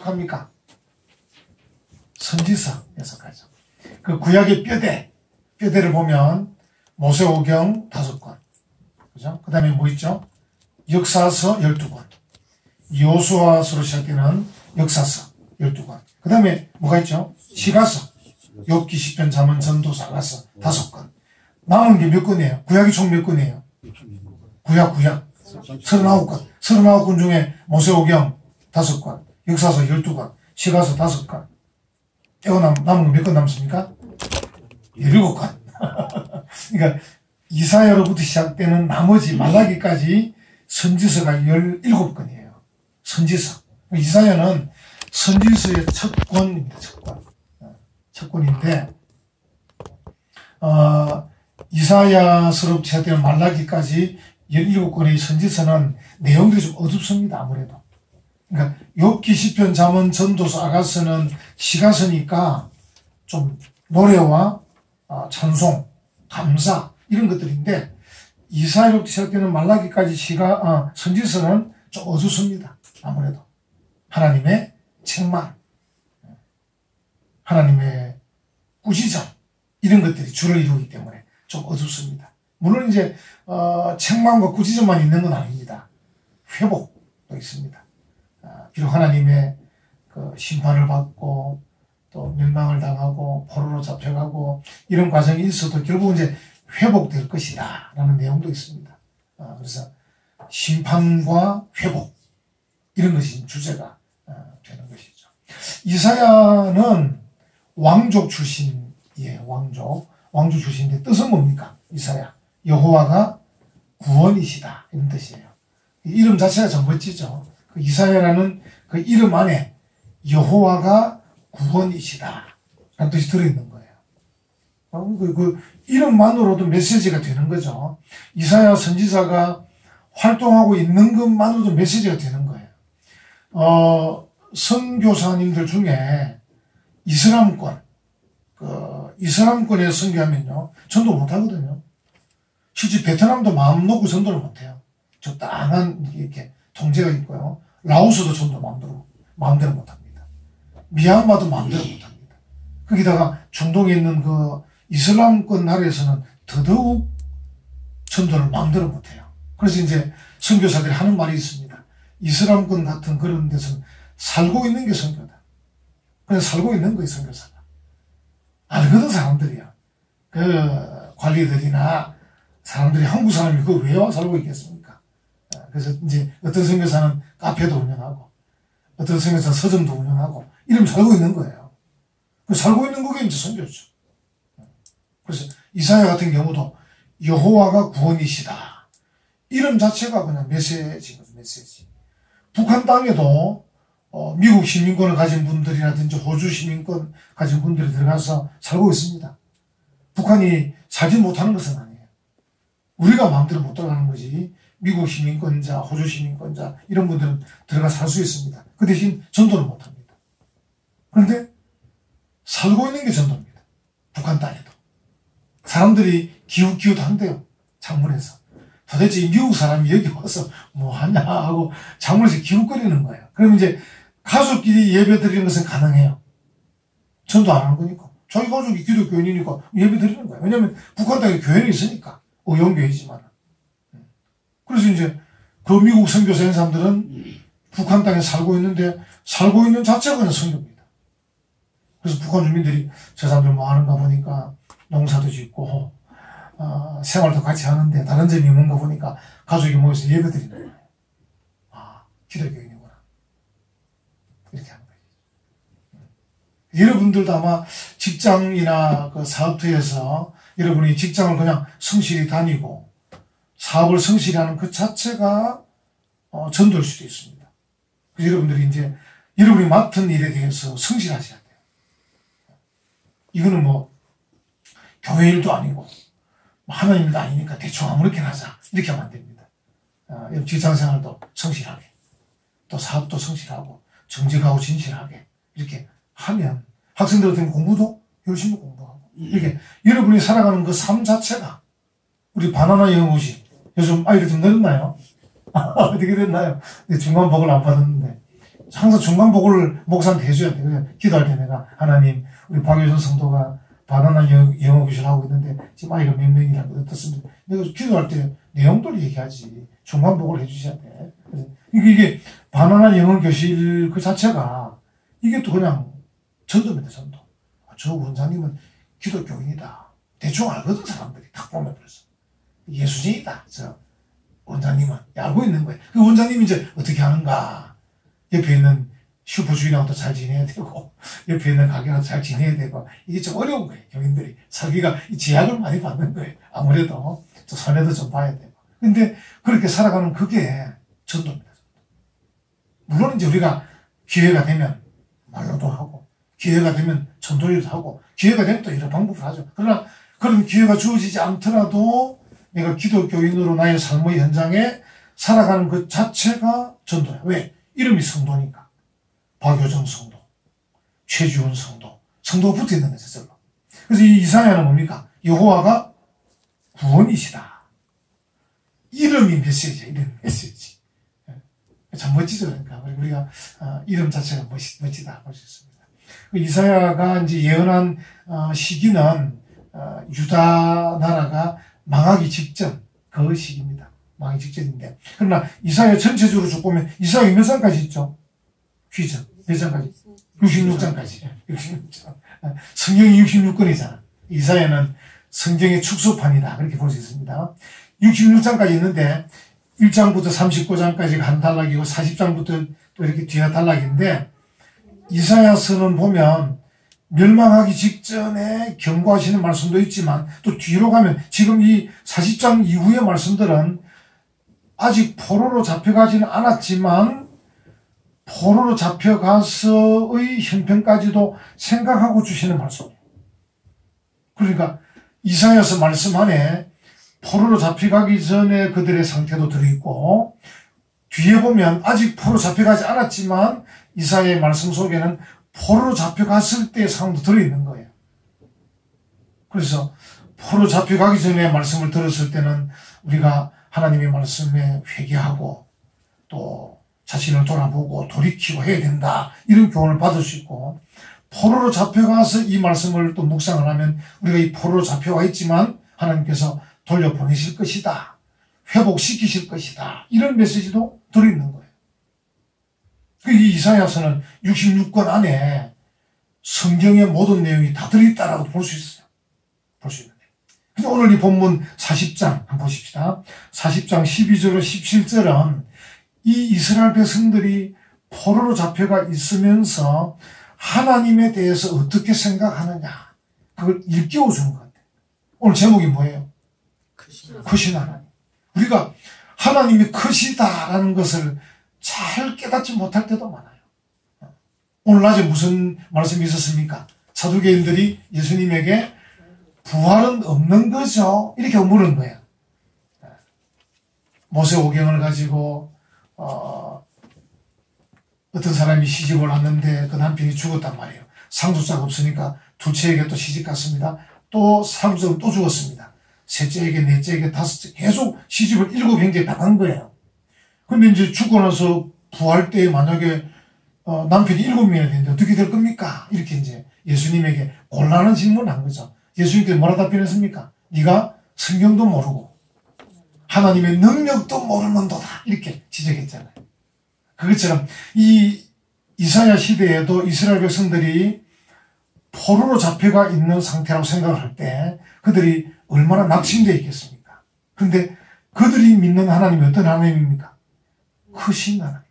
해석합니까? 선지서 해석하죠. 그 구약의 뼈대를 보면 모세오경 5권, 그죠? 그 다음에 뭐 있죠? 역사서 12권, 여호수아서로 시작되는 역사서 12권, 그 다음에 뭐가 있죠? 시가서, 욥기, 시편, 잠언, 전도서, 아가서 5권. 남은 게 몇 권이에요? 구약이 총 몇 권이에요? 구약 39권. 39권 중에 모세오경 5권, 역사서 12권, 시가서 5권. 남은 거 몇 권 남습니까? 17권. 그러니까 이사야로부터 시작되는 나머지 말라기까지 선지서가 17권이에요. 선지서. 이사야는 선지서의 첫 권입니다. 첫 권인데, 이사야서로부터 시작되는 말라기까지 17권의 선지서는 내용들이 좀 어둡습니다. 아무래도. 그러니까 욥기, 시편, 잠언, 전도서, 아가서는 시가서니까 좀 노래와 찬송, 감사 이런 것들인데, 이사야로부터 시작되는 말라기까지 선지서는 좀 어둡습니다. 아무래도 하나님의 책망, 하나님의 꾸짖음 이런 것들이 주를 이루기 때문에 좀 어둡습니다. 물론 이제 책망과 꾸짖음만 있는 건 아닙니다. 회복도 있습니다. 비록 하나님의 그 심판을 받고 또 멸망을 당하고 포로로 잡혀가고 이런 과정이 있어도 결국 이제 회복될 것이다 라는 내용도 있습니다. 그래서 심판과 회복 이런 것이 주제가 되는 것이죠. 이사야는 왕족 출신이에요. 왕족 출신인데 뜻은 뭡니까? 이사야, 여호와가 구원이시다 이런 뜻이에요. 이름 자체가 좀 멋지죠. 그 이사야라는 그 이름 안에 여호와가 구원이시다 라는 뜻이 들어있는 거예요. 그 이름만으로도 메시지가 되는 거죠. 이사야 선지자가 활동하고 있는 것만으로도 메시지가 되는 거예요. 선교사님들 중에 이슬람권에 선교하면요, 전도 못 하거든요. 실제 베트남도 마음 놓고 전도를 못 해요. 적당한 이렇게 통제가 있고요. 라오스도 전도 마음대로 못 합니다. 미얀마도 마음대로 못 합니다. 거기다가 중동에 있는 그 이슬람권 나라에서는 더더욱 전도를 마음대로 못 해요. 그래서 이제 선교사들이 하는 말이 있습니다. 이슬람권 같은 그런 데서는 살고 있는 게 선교다. 그냥 살고 있는 거예요, 선교사가. 알거든, 사람들이야. 그 관리들이나 사람들이 한국 사람이 그거 왜 와 살고 있겠습니까? 그래서 이제 어떤 선교사는 카페도 운영하고, 어떤 선교사는 서점도 운영하고, 이러면 살고 있는 거예요. 그 살고 있는 그게 이제 선교죠. 그래서 이사야 같은 경우도 여호와가 구원이시다. 이름 자체가 그냥 메시지거든요, 메시지. 북한 땅에도 미국 시민권을 가진 분들이라든지 호주 시민권 가진 분들이 들어가서 살고 있습니다. 북한이 살지 못하는 것은 아니에요. 우리가 마음대로 못 들어가는 거지. 미국 시민권자, 호주 시민권자 이런 분들은 들어가 살 수 있습니다. 그 대신 전도를 못 합니다. 그런데 살고 있는 게 전도입니다. 북한 땅에도. 사람들이 기웃기웃한대요. 창문에서. 도대체 이 미국 사람이 여기 와서 뭐 하냐 하고 창문에서 기웃거리는 거예요. 그러면 이제 가족끼리 예배 드리는 것은 가능해요. 전도 안 하는 거니까. 자기 가족이 기독교인이니까 예배 드리는 거예요. 왜냐하면 북한 땅에 교회는 있으니까. 의용교회지만. 그래서 이제 그 미국 선교사인 사람들은 북한 땅에 살고 있는데 살고 있는 자체가 그냥 선교입니다. 그래서 북한 주민들이 저 사람들 뭐 하는가 보니까 농사도 짓고 생활도 같이 하는데 다른 점이 뭔가 보니까 가족이 모여서 예배 드리는 거예요. 기독교인이구나. 이렇게 하는 거예요. 여러분들도 아마 직장이나 그 사업터에서 여러분이 직장을 그냥 성실히 다니고 사업을 성실히 하는 그 자체가 전도일 수도 있습니다. 그래서 여러분들이 이제 여러분이 맡은 일에 대해서 성실하셔야 돼요. 이거는 뭐 교회 일도 아니고 하나님 일도 아니니까 대충 아무렇게나 하자 이렇게 하면 안 됩니다. 직장생활도 성실하게 또 사업도 성실하고 정직하고 진실하게 이렇게 하면 학생들 같은 공부도 열심히 공부하고 이렇게 여러분이 살아가는 그 삶 자체가 우리 바나나 영어시 요즘 아이들 좀 늘었나요? 어떻게 됐나요? 중간 복을 안 받았는데 항상 중간복을 목사한테 해줘야 돼. 그래서 기도할 때 내가 하나님 우리 박효준 성도가 바나나 영어 교실 하고 있는데 지금 아이가 몇 명이라고 어떻습니까? 내가 기도할 때 내용들 얘기하지. 중간복을 해주셔야 돼. 그래서 이게 바나나 영어 교실 그 자체가 이게 또 그냥 전도입니다. 전도. 저 원장님은 기독교인이다. 대충 알거든 사람들이 딱 보면. 그래서 예수쟁이다. 저 원장님은 알고 있는 거예요. 그 원장님이 이제 어떻게 하는가. 옆에 있는 슈퍼주인하고도 잘 지내야 되고 옆에 있는 가게하고도 잘 지내야 되고 이게 좀 어려운 거예요. 교인들이 살기가 제약을 많이 받는 거예요. 아무래도 또 손해도 좀 봐야 되고. 근데 그렇게 살아가는 그게 전도입니다. 물론 이제 우리가 기회가 되면 말로도 하고 기회가 되면 전도일도 하고 기회가 되면 또 여러 방법을 하죠. 그러나 그런 기회가 주어지지 않더라도 내가 기독교인으로 나의 삶의 현장에 살아가는 그 자체가 전도야. 왜? 이름이 성도니까. 박효정 성도, 최주원 성도, 성도가 붙어 있는 거죠, 저로. 그래서 이 이사야는 뭡니까? 여호와가 구원이시다. 이름이 메시지야, 이름 메시지. 참 멋지죠, 그러니까. 우리가, 이름 자체가 멋지다, 볼 수 있습니다. 이사야가 이제 예언한, 시기는, 유다 나라가 망하기 직전, 그 시기입니다. 망하기 직전인데. 그러나 이사야 전체적으로 쭉 보면, 이사야 몇 장까지 있죠? 귀죠. 몇 장까지? 66장까지. 66장. 성경이 66권이잖아. 이사야는 성경의 축소판이다. 그렇게 볼 수 있습니다. 66장까지 있는데, 1장부터 39장까지가 한 단락이고, 40장부터 또 이렇게 뒤에 단락인데, 이사야서는 보면, 멸망하기 직전에 경고하시는 말씀도 있지만, 또 뒤로 가면, 지금 이 40장 이후의 말씀들은, 아직 포로로 잡혀가지는 않았지만, 포로로 잡혀가서의 형편까지도 생각하고 주시는 말씀이에요. 그러니까 이사야서 말씀 안에 포로로 잡혀가기 전에 그들의 상태도 들어있고 뒤에 보면 아직 포로로 잡혀가지 않았지만 이사야의 말씀 속에는 포로로 잡혀갔을 때의 상황도 들어있는 거예요. 그래서 포로로 잡혀가기 전에 말씀을 들었을 때는 우리가 하나님의 말씀에 회개하고 또 자신을 돌아보고 돌이키고 해야 된다. 이런 교훈을 받을 수 있고 포로로 잡혀가서 이 말씀을 또 묵상을 하면 우리가 이 포로로 잡혀와 있지만 하나님께서 돌려보내실 것이다. 회복시키실 것이다. 이런 메시지도 들어있는 거예요. 이 이사야서는 66권 안에 성경의 모든 내용이 다 들어있다라고 볼 수 있어요. 볼 수 있는데. 근데 오늘 이 본문 40장 한번 보십시다. 40장 12절로 17절은 이 이스라엘 백성들이 포로로 잡혀가 있으면서 하나님에 대해서 어떻게 생각하느냐 그걸 일깨워 주는 것 같아요. 오늘 제목이 뭐예요? 크신 하나님. 우리가 하나님이 크시다라는 것을 잘 깨닫지 못할 때도 많아요. 오늘 낮에 무슨 말씀이 있었습니까? 사두개인들이 예수님에게 부활은 없는 거죠? 이렇게 물은 거예요. 모세오경을 가지고 어떤 사람이 시집을 왔는데 그 남편이 죽었단 말이에요. 상속자가 없으니까 둘째에게 또 시집 갔습니다. 또 상속자가 또 죽었습니다. 셋째에게, 넷째에게, 다섯째 계속 시집을 7형제에 당한 거예요. 근데 이제 죽고 나서 부활 때에 만약에 남편이 7명이나 되는데 어떻게 될 겁니까? 이렇게 이제 예수님에게 곤란한 질문을 한 거죠. 예수님께서 뭐라 답변했습니까? 네가 성경도 모르고 하나님의 능력도 모르는도다. 이렇게 지적했잖아요. 그것처럼 이 이사야 시대에도 이스라엘 백성들이 포로로 잡혀가 있는 상태라고 생각을 할 때 그들이 얼마나 낙심되어 있겠습니까? 그런데 그들이 믿는 하나님이 어떤 하나님입니까? 크신 하나님.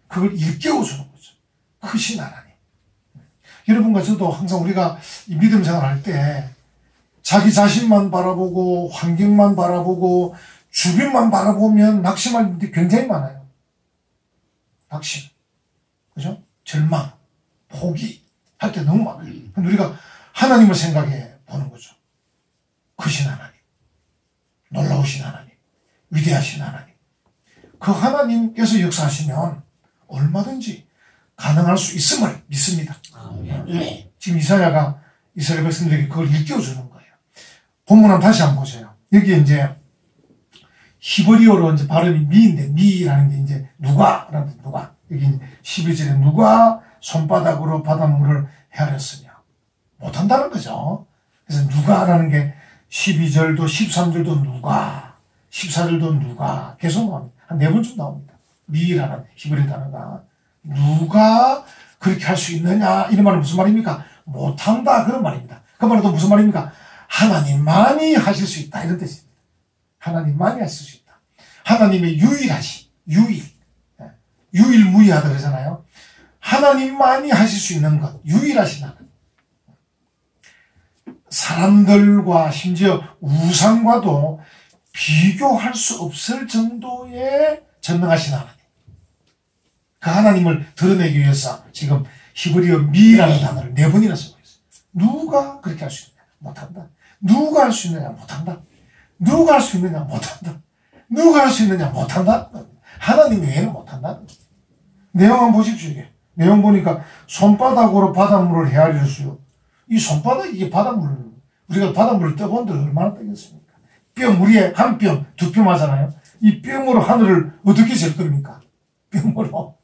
그걸 일깨워주는 거죠. 크신 하나님. 여러분과 저도 항상 우리가 이 믿음 생활할 때 자기 자신만 바라보고 환경만 바라보고 주변만 바라보면 낙심할 일이 굉장히 많아요. 낙심, 그죠? 절망, 포기 할 때 너무 많아요. 근데 우리가 하나님을 생각해 보는 거죠. 크신 하나님, 놀라우신 하나님, 위대하신 하나님. 그 하나님께서 역사하시면 얼마든지 가능할 수 있음을 믿습니다. 지금 이사야가 이스라엘 백성들에게 그걸 일깨워주는 거예요. 본문 다시 한번 보세요. 여기에 이제 히브리어로 이제 발음이 미인데, 미라는 게 이제 누가라는 누가. 여기 12절에 누가 손바닥으로 바닷물을 헤아렸으며 못한다는 거죠. 그래서 누가라는 게 12절도 13절도 누가 14절도 누가 계속 나옵니다. 한 4번쯤 나옵니다. 미라는 히브리 단어가 누가 그렇게 할 수 있느냐 이런 말은 무슨 말입니까? 못한다 그런 말입니다. 그 말은 또 무슨 말입니까? 하나님만이 하실 수 있다 이런 뜻입니다. 하나님만이 하실 수 있다. 하나님의 유일무이하다 그러잖아요. 하나님만이 하실 수 있는 것, 유일하신 하나님. 사람들과 심지어 우상과도 비교할 수 없을 정도의 전능하신 하나님. 그 하나님을 드러내기 위해서 지금 히브리어 미라는 단어를 4번이나 쓰고 있어요. 누가 그렇게 할 수 있느냐? 못한다. 누가 할 수 있느냐? 못한다. 누가 할 수 있느냐? 못한다. 누가 할 수 있느냐? 못한다. 하나님 외에는 못한다. 내용 한번 보십시오. 이게. 내용 보니까 손바닥으로 바닷물을 헤아리수요. 이 손바닥 이게 바닷물을 우리가 바닷물을 떠본들 얼마나 떠겠습니까? 뼘 우리의 한 뼘, 2뼘 하잖아요. 이 뼘으로 하늘을 어떻게 잴 겁니까? 뼘으로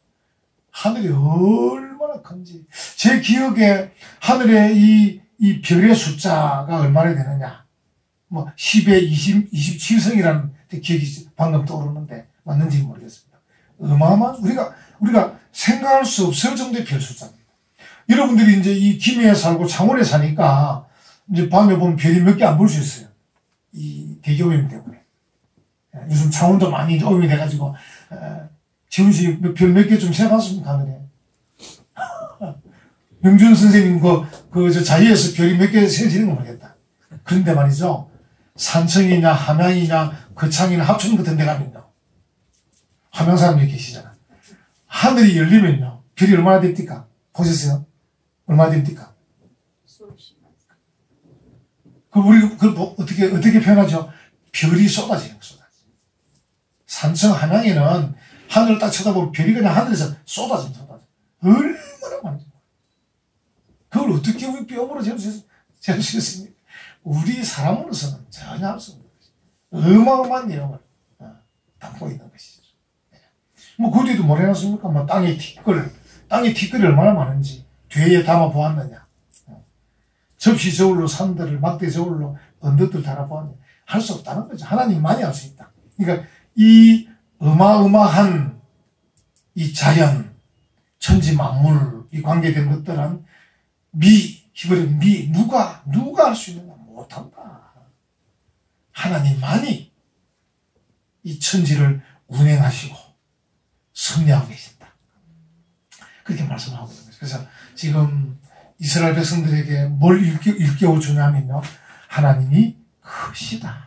하늘이 얼마나 큰지. 제 기억에 하늘에 이 별의 숫자가 얼마나 되느냐. 뭐 10에 27성이라는 기억이 방금 떠오르는데 맞는지 모르겠습니다. 어마어마한 우리가 생각할 수 없을 정도의 별 숫자입니다. 여러분들이 이제 이 김해에 살고 창원에 사니까 이제 밤에 보면 별이 몇 개 안 볼 수 있어요. 이 대기오염 때문에. 요즘 창원도 많이 오염이 돼가지고 지훈 씨 별 몇 개 좀 세봤습니까 하늘에? 명준 선생님 저 자리에서 별이 몇 개 세지는 거 모르겠다. 그런데 말이죠. 산청이냐 함양이냐 거창이나 합천 같은 데 가면요. 함양 사람들이 계시잖아. 하늘이 열리면요. 별이 얼마나 됩니까? 보셨어요? 얼마나 됩니까? 어떻게 표현하죠? 별이 쏟아지는 거, 쏟아지는. 산청 함양에는 하늘을 딱 쳐다보면 별이 그냥 하늘에서 쏟아집니다. 얼마나 많은지. 그걸 어떻게 우리 뼈으로 재울 수 있습니까? 우리 사람으로서는 전혀 할 수 없는 것이죠. 어마어마한 내용을 담고 있는 것이죠. 뭐, 그 뒤에도 뭘 해놨습니까? 뭐, 땅의 티끌이 얼마나 많은지, 뒤에 담아 보았느냐. 접시 저울로 산들을, 막대 저울로 언덕들 달아보았느냐. 할 수 없다는 거죠. 하나님만이 할 수 있다. 그러니까, 이 어마어마한 이 자연, 천지 만물, 이 관계된 것들은 히브리 누가 할 수 있느냐? 못한다. 하나님만이 이 천지를 운행하시고 섭리하고 계신다. 그렇게 말씀하고 있는 거죠. 그래서 지금 이스라엘 백성들에게 뭘 일깨워 주냐면요. 하나님이 크시다.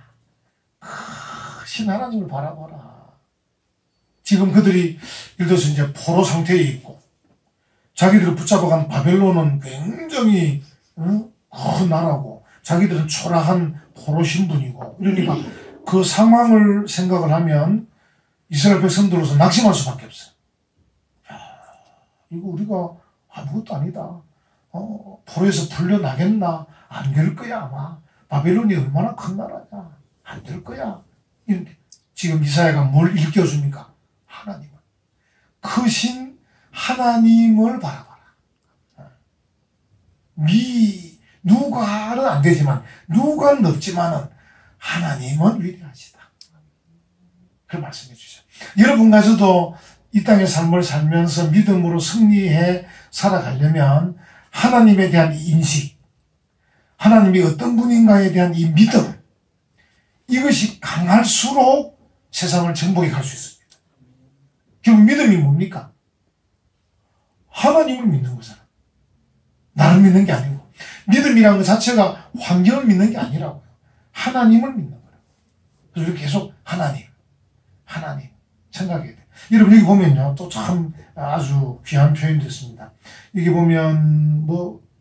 크신 하나님을 바라봐라. 지금 그들이 예를 들어서 이제 포로 상태에 있고 자기들을 붙잡아간 바벨론은 굉장히 큰 나라고 자기들은 초라한 포로 신분이고 이러니까 그 상황을 생각을 하면 이스라엘 백성들로서 낙심할 수밖에 없어요. 야, 이거 우리가 아무것도 아니다. 포로에서 풀려나겠나? 안 될 거야 아마. 바벨론이 얼마나 큰 나라냐? 안 될 거야. 지금 이사야가 뭘 일깨워줍니까? 하나님을. 크신 하나님을 바라봐라. 누가는 안 되지만 누가는 없지만은 하나님은 위대하시다. 그걸 말씀해 주죠. 여러분가서도 이 땅의 삶을 살면서 믿음으로 승리해 살아가려면 하나님에 대한 인식, 하나님이 어떤 분인가에 대한 이 믿음, 이것이 강할수록 세상을 정복해 갈 수 있습니다. 결국 믿음이 뭡니까? 하나님을 믿는 거잖아. 나를 믿는 게 아니고. 믿음이라는 것 자체가 환경을 믿는 게 아니라고요. 하나님을 믿는 거예요. 그래서 계속 하나님 생각해야 돼요. 여러분 여기 보면요. 또 참 아주 귀한 표현이 됐습니다. 여기 보면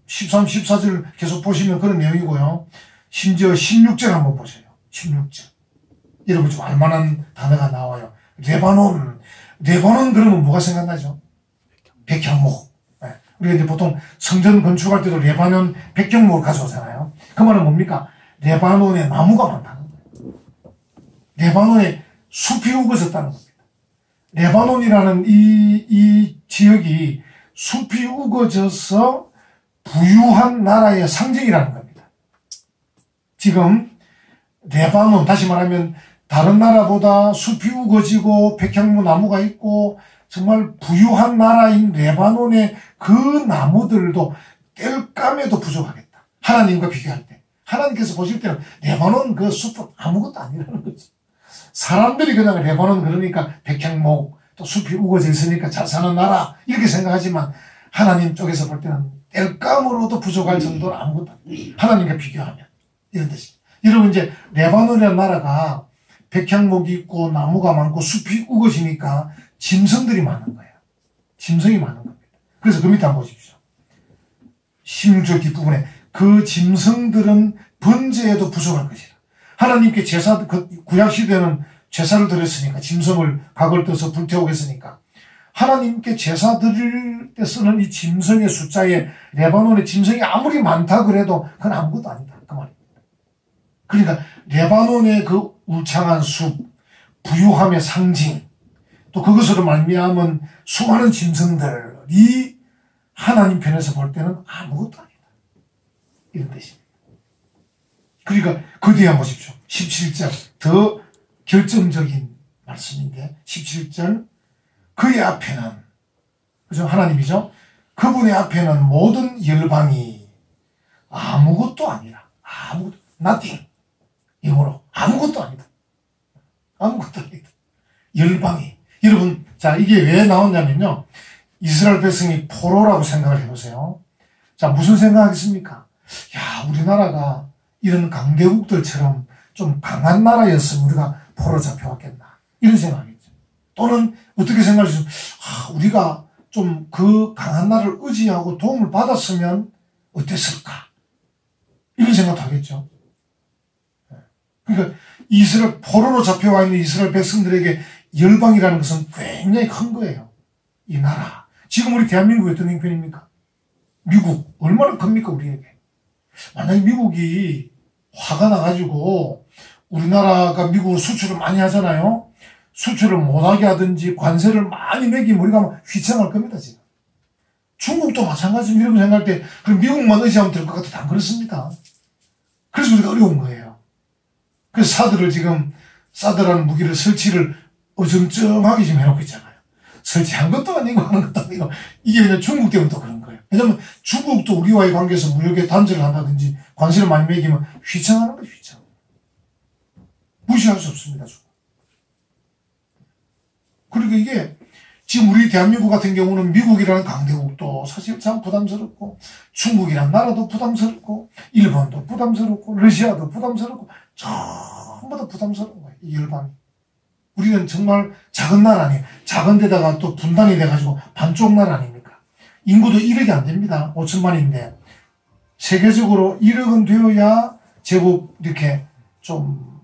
13, 14절 계속 보시면 그런 내용이고요. 심지어 16절 한번 보세요. 16절. 여러분 좀 알만한 단어가 나와요. 레바논 그러면 뭐가 생각나죠? 백향목. 네. 우리가 이제 보통 성전 건축할 때도 레바논 백향목을 가져오잖아요. 그 말은 뭡니까? 레바논에 나무가 많다는 거예요. 레바논에 숲이 우거졌다는 겁니다. 레바논이라는 이 지역이 숲이 우거져서 부유한 나라의 상징이라는 겁니다. 지금 레바논, 다시 말하면 다른 나라보다 숲이 우거지고 백향무 나무가 있고 정말 부유한 나라인 레바논의 그 나무들도 땔감에도 부족하겠다. 하나님과 비교할 때. 하나님께서 보실 때는 레바논 그 숲은 아무것도 아니라는 거지. 사람들이 그냥 레바논 그러니까 백향목, 또 숲이 우거져 있으니까 잘 사는 나라 이렇게 생각하지만 하나님 쪽에서 볼 때는 땔감으로도 부족할 정도로 아무것도 아니에요. 하나님과 비교하면 이런 뜻입니다. 여러분 이제 레바논이라는 나라가 백향목이 있고 나무가 많고 숲이 우거지니까 짐승들이 많은 거예요. 짐승이 많은 겁니다. 그래서 그 밑에 한번 보십시오. 16절 뒷부분에 그 짐승들은 번제에도 부족할 것이라. 하나님께 제사, 구약시대는 제사를 드렸으니까 짐승을 각을 떠서 불태우겠으니까 하나님께 제사 드릴 때 쓰는 이 짐승의 숫자에 레바논의 짐승이 아무리 많다 그래도 그건 아무것도 아니다. 그 말입니다. 그러니까 레바논의 그 울창한 숲, 부유함의 상징, 또 그것으로 말미암은 수많은 짐승들이 하나님 편에서 볼 때는 아무것도 아니다. 이런 뜻입니다. 그러니까 그 뒤에 한번 보십시오. 17절 더 결정적인 말씀인데 17절 그의 앞에는 그죠? 하나님이죠. 그분의 앞에는 모든 열방이 아무것도 아니라 아무것도 nothing 영어로 아무것도 아니다. 아무것도 아니다. 열방이 여러분 자 이게 왜 나왔냐면요. 이스라엘 백성이 포로라고 생각을 해보세요. 자 무슨 생각하겠습니까? 야 우리나라가 이런 강대국들처럼 좀 강한 나라였으면 우리가 포로 잡혀왔겠나 이런 생각이죠. 또는 어떻게 생각할 수 있어요? 우리가 좀 그 강한 나라를 의지하고 도움을 받았으면 어땠을까 이런 생각도 하겠죠. 그러니까 이스라엘 포로로 잡혀와 있는 이스라엘 백성들에게 열방이라는 것은 굉장히 큰 거예요. 이 나라 지금 우리 대한민국이 어떤 형편입니까? 미국 얼마나 큽니까 우리에게. 만약에 미국이 화가 나가지고 우리나라가 미국으로 수출을 많이 하잖아요. 수출을 못하게 하든지 관세를 많이 매기면 우리가 막 휘청할 겁니다. 지금 중국도 마찬가지입니다. 이런 생각할 때 그럼 미국만 의지하면 될 것 같아도 안 그렇습니다. 그래서 우리가 어려운 거예요. 그래서 사드를 지금 사드라는 무기를 설치를 어정쩡하게 지금 해놓고 있잖아요. 설치한 것도 아니고 하는 것도 아니고 이게 그냥 중국 때문에 또 그런 거예요. 왜냐하면 중국도 우리와의 관계에서 무역에 단절을 한다든지 관세를 많이 매기면 휘청하는 거예요. 휘청. 무시할 수 없습니다. 중국. 그리고 이게 지금 우리 대한민국 같은 경우는 미국이라는 강대국도 사실 참 부담스럽고 중국이라는 나라도 부담스럽고 일본도 부담스럽고 러시아도 부담스럽고 전부 다 부담스러운 거예요. 이 열방이. 우리는 정말 작은 나라 아니에요. 작은 데다가 또 분단이 돼가지고 반쪽 나라 아닙니까? 인구도 1억이 안 됩니다. 5천만인데 세계적으로 1억은 되어야 제법 이렇게 좀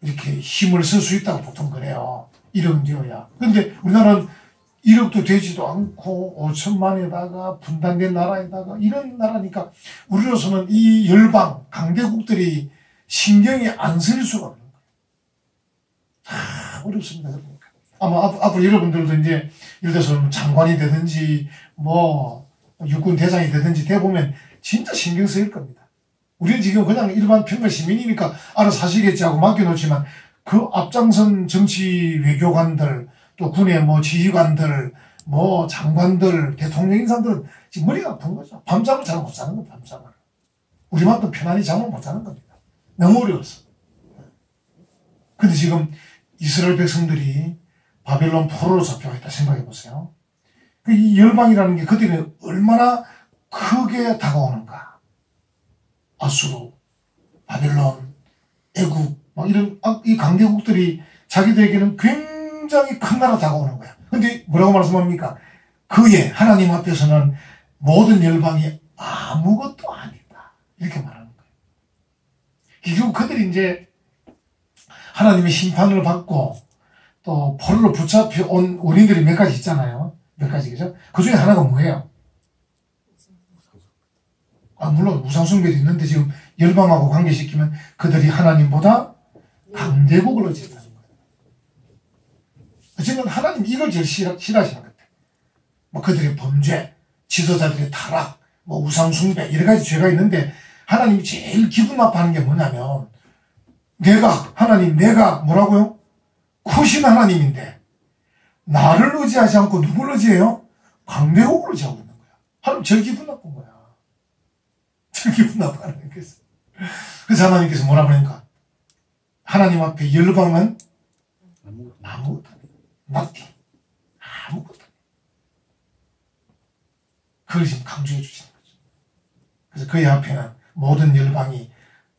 이렇게 힘을 쓸 수 있다고 보통 그래요. 1억은 되어야. 근데 우리나라는 1억도 되지도 않고 5천만에다가 분단된 나라에다가 이런 나라니까 우리로서는 이 열방 강대국들이 신경이 안 쓸 수가 없는 거예요. 어렵습니다. 아마 앞으로 여러분들도 이제 예를 들어서 장관이 되든지 뭐 육군 대장이 되든지 돼보면 진짜 신경 쓰일 겁니다. 우리는 지금 그냥 일반 평범 시민이니까 알아서 하시겠지 하고 맡겨놓지만 그 앞장선 정치 외교관들 또 군의 뭐 지휘관들 뭐 장관들 대통령 인사들은 지금 머리가 아픈 거죠. 밤잠을 잘 못 자는 겁니다. 밤잠을. 우리만큼 편안히 잠을 못 자는 겁니다. 너무 어려워서. 근데 지금 이스라엘 백성들이 바벨론 포로로 잡혀가 있다 생각해 보세요. 이 열방이라는 게 그들이 얼마나 크게 다가오는가. 아수르, 바벨론, 애국, 막 이런 이 강대국들이 자기들에게는 굉장히 큰 나라 다가오는 거야. 근데 뭐라고 말씀합니까? 그의 하나님 앞에서는 모든 열방이 아무것도 아니다. 이렇게 말하는 거예요. 결국 그들이 이제 하나님의 심판을 받고 또 포로로 붙잡혀 온 원인들이 몇 가지 있잖아요. 몇 가지, 그죠? 그 중에 하나가 뭐예요? 물론 우상숭배도 있는데 지금 열방하고 관계시키면 그들이 하나님보다 강대국을 의지했다는 거예요. 어쨌든 하나님 이걸 제일 싫어하시는 것 같아요. 뭐 그들의 범죄, 지도자들의 타락, 뭐 우상숭배 여러 가지 죄가 있는데 하나님이 제일 기분 나빠하는 게 뭐냐면 내가 뭐라고요? 크신 하나님인데 나를 의지하지 않고 누굴 의지해요? 강대국을 의지하고 있는 거야. 하나님 제일 기분 나쁜 거야. 제일 기분 나빠하는 거예요. 그래서 하나님께서 뭐라 그러니까 하나님 앞에 열방은 아무것도 아니에요. nothing. 아무것도 아니에요. 그걸 지금 강조해 주시는 거죠. 그래서 그의 앞에는 모든 열방이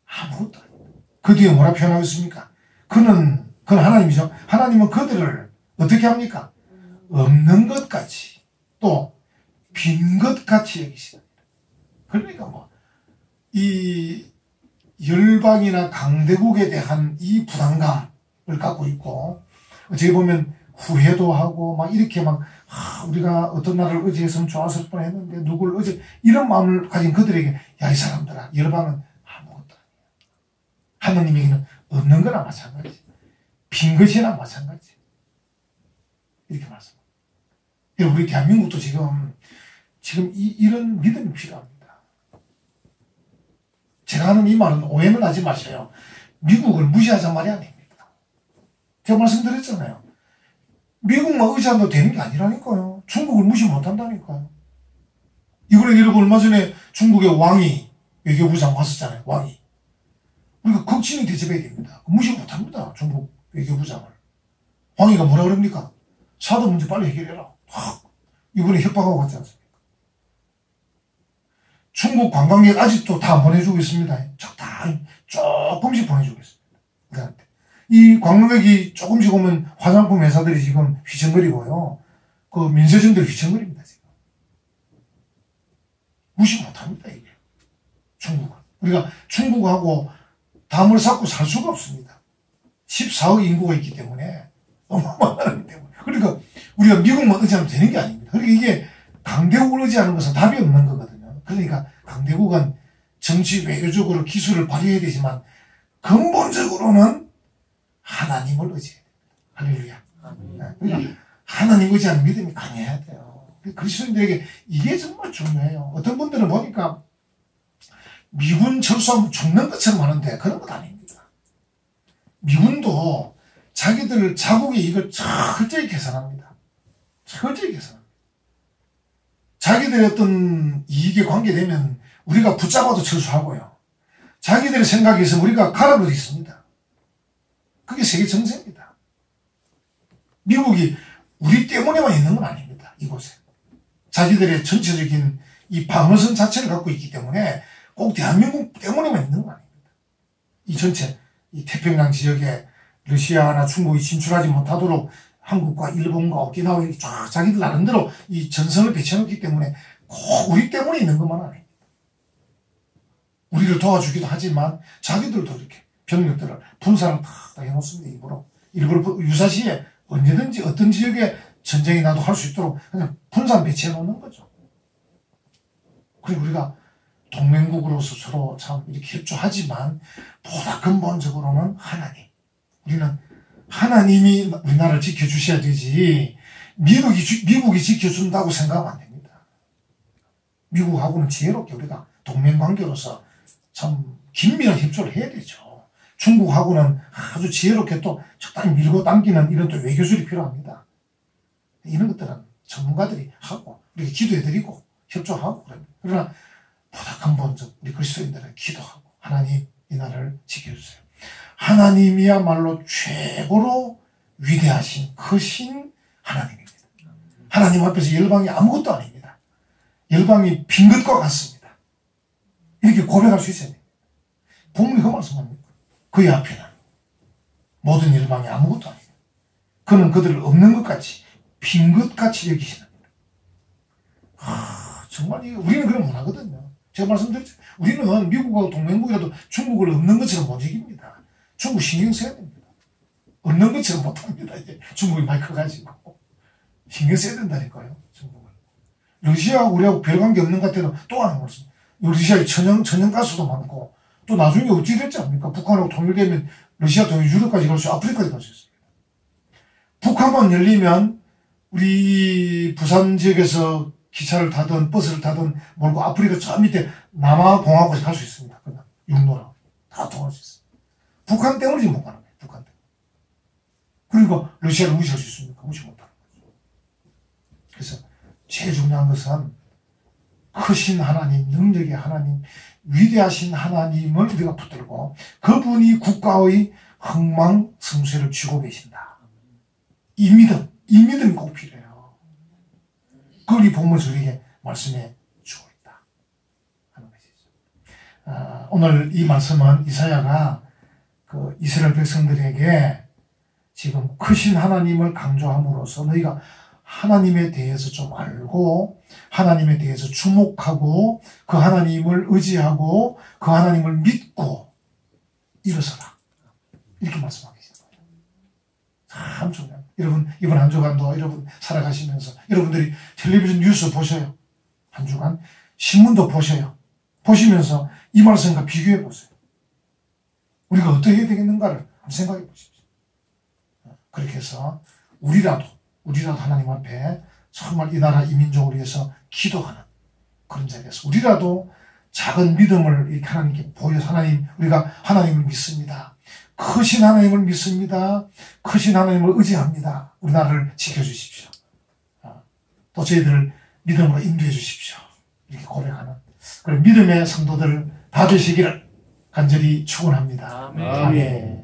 아무것도 아니에요. 그 뒤에 뭐라 표현하고 있습니까? 그건 하나님이죠. 하나님은 그들을 어떻게 합니까? 없는 것 같이 또 빈 것 같이 여기시다. 그러니까 이 열방이나 강대국에 대한 이 부담감을 갖고 있고 어떻게 보면 후회도 하고 막 이렇게 우리가 어떤 나라를 의지했으면 좋았을 뻔했는데 누굴 이런 마음을 가진 그들에게 야 이 사람들아 열방은 아무것도 아니야. 하느님에게는 없는 거나 마찬가지. 빈 것이나 마찬가지. 이렇게 말씀합니다. 우리 대한민국도 지금 이런 믿음이 필요합니다. 제가 하는 이 말은 오해는 하지 마세요. 미국을 무시하자 말이 아닙니다. 제가 말씀드렸잖아요. 미국만 의지한다고 되는 게 아니라니까요. 중국을 무시 못한다니까요. 이번에 얼마 전에 중국의 왕이 외교부장 왔었잖아요. 왕이. 우리가 극진히 대접해야 됩니다. 무시 못합니다. 중국 외교부장을. 왕이가 뭐라 그럽니까? 사드 문제 빨리 해결해라. 이번에 협박하고 갔지 않습니까? 중국 관광객 아직도 다 안 보내주고 있습니다. 적당히 조금씩 보내주고 있습니다. 그들한테. 이 관광객이 조금씩 오면 화장품 회사들이 지금 휘청거리고요. 그 민세점들이 휘청거립니다. 지금. 무시 못합니다. 이게. 중국은. 우리가 중국하고 담을 쌓고 살 수가 없습니다. 14억 인구가 있기 때문에 어마어마하기 때문에. 그러니까 우리가 미국만 의지하면 되는 게 아닙니다. 그러니까 이게 강대국을 의지하는 것은 답이 없는 거거든요. 그러니까 강대국은 정치 외교적으로 기술을 발휘해야 되지만 근본적으로는 하나님을 의지해야 됩니다. 할렐루야. 그러니까 하나님 의지하는 믿음이 강해야 돼요. 그리스도인들에게 이게 정말 중요해요. 어떤 분들은 보니까 미군 철수하면 죽는 것처럼 하는데 그런 것 아닙니다. 미군도 자기들 자국의 이익을 철저히 계산합니다. 철저히 계산합니다. 자기들의 어떤 이익에 관계되면 우리가 붙잡아도 철수하고요. 자기들의 생각에 있으면 우리가 갈아버리겠습니다. 그게 세계 정세입니다. 미국이 우리 때문에만 있는 건 아닙니다. 이곳에. 자기들의 전체적인 이 방어선 자체를 갖고 있기 때문에 꼭 대한민국 때문에만 있는 건 아닙니다. 이 전체 이 태평양 지역에 러시아나 중국이 진출하지 못하도록 한국과 일본과 오키나와 쫙 자기들 나름대로 이 전선을 배치해놓기 때문에 꼭 우리 때문에 있는 것만 아닙니다. 우리를 도와주기도 하지만 자기들도 이렇게 병력들을 분산을 다 해놓습니다. 일부러 유사시에 언제든지 어떤 지역에 전쟁이 나도 할 수 있도록 그냥 분산 배치해 놓는 거죠. 그리고 우리가 동맹국으로서 서로 참 이렇게 협조하지만 보다 근본적으로는 하나님. 우리는 하나님이 우리나라를 지켜주셔야 되지 미국이 지켜준다고 생각하면 안 됩니다. 미국하고는 지혜롭게 우리가 동맹관계로서 참 긴밀한 협조를 해야 되죠. 중국하고는 아주 지혜롭게 또 적당히 밀고 당기는 이런 또 외교술이 필요합니다. 이런 것들은 전문가들이 하고 우리가 기도해드리고 협조하고 그럽니다. 그러나 보다 근본적 우리 그리스도인들은 기도하고 하나님 이 나라를 지켜주세요. 하나님이야말로 최고로 위대하신 크신 하나님입니다. 하나님 앞에서 열방이 아무것도 아닙니다. 열방이 빈 것과 같습니다. 이렇게 고백할 수 있어야 됩니다. 본문이 그 말씀합니다. 그의 앞에는 모든 열방이 아무것도 아닙니다. 그는 그들을 없는 것 같이 빈 것 같이 여기시는 겁니다. 정말 우리는 그런 문화거든요. 제가 말씀드렸죠. 우리는 미국하고 동맹국이라도 중국을 없는 것처럼 못 이깁니다. 중국 신경 써야 됩니다. 없는 것처럼 못합니다. 이제 중국이 많이 커가지고. 신경 써야 된다니까요. 중국을. 러시아하고 우리하고 별 관계 없는 것 같아도 또 하는 말씀. 러시아에 천연가스도 많고 또 나중에 어찌 됐지 않습니까? 북한하고 통일되면 러시아 통일 유럽까지 갈 수, 아프리카까지 갈 수 있습니다. 북한만 열리면 우리 부산 지역에서 기차를 타든 버스를 타든 몰고 아프리카 저 밑에 남아공화국에 갈 수 있습니다. 그냥 육로로 다 통할 수 있어요. 북한 때문에 지금 못 가는 거예요. 북한 때문에. 그리고 러시아를 무시할 수 있습니까? 무시 못하는 거죠. 그래서 제일 중요한 것은 크신 하나님, 능력의 하나님, 위대하신 하나님을 우리가 붙들고 그분이 국가의 흥망성쇠를 쥐고 계신다. 이 믿음이 꼭 필요해요. 그걸 이 본문에서 우리에게 말씀해 주고 있다 하는 것이죠. 오늘 이 말씀은 이사야가 그 이스라엘 백성들에게 지금 크신 하나님을 강조함으로써 너희가 하나님에 대해서 좀 알고 하나님에 대해서 주목하고 그 하나님을 의지하고 그 하나님을 믿고 일어서라. 이렇게 말씀하고 계신 거예요. 참 중요해요. 여러분 이번 한 주간도 여러분 살아가시면서 여러분들이 텔레비전 뉴스 보셔요. 한 주간 신문도 보셔요. 보시면서 이 말씀과 비교해 보세요. 우리가 어떻게 해야 되겠는가를 한번 생각해 보십시오. 그렇게 해서 우리라도 하나님 앞에 정말 이 나라 이 민족을 위해서 기도하는 그런 자리에서 우리라도 작은 믿음을 이렇게 하나님께 보여서 하나님, 우리가 하나님을 믿습니다. 크신 하나님을 믿습니다. 크신 하나님을 의지합니다. 우리 나라를 지켜주십시오. 또 저희들을 믿음으로 인도해 주십시오. 이렇게 고백하는 그런 믿음의 성도들 다 되시기를 간절히 축원합니다. 아멘.